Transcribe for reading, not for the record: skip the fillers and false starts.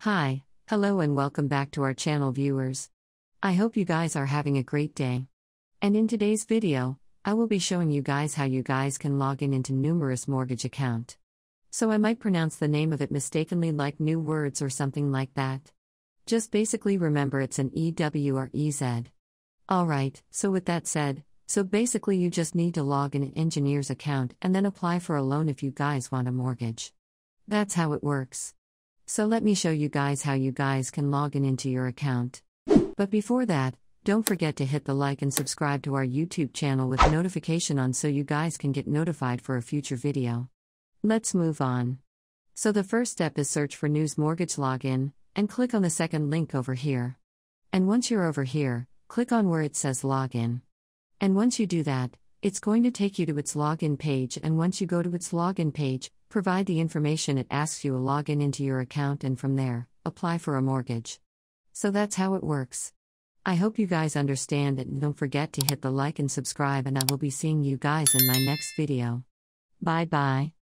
Hi, hello and welcome back to our channel viewers. I hope you guys are having a great day. And in today's video, I will be showing you guys how you guys can log in into Newrez mortgage account. So I might pronounce the name of it mistakenly like New Words or something like that. Just basically remember it's an EW or EZ. Alright, so with that said, basically you just need to log in an engineer's account and then apply for a loan if you guys want a mortgage. That's how it works. So let me show you guys how you guys can log in into your account. But before that, don't forget to hit the like and subscribe to our YouTube channel with notification on so you guys can get notified for a future video. Let's move on. So the first step is search for Newrez Mortgage Login, and click on the second link over here. And once you're over here, click on where it says Login. And once you do that, it's going to take you to its login page, and once you go to its login page, provide the information it asks you to log in into your account, and from there, apply for a mortgage. So that's how it works. I hope you guys understand it, and don't forget to hit the like and subscribe, and I will be seeing you guys in my next video. Bye bye.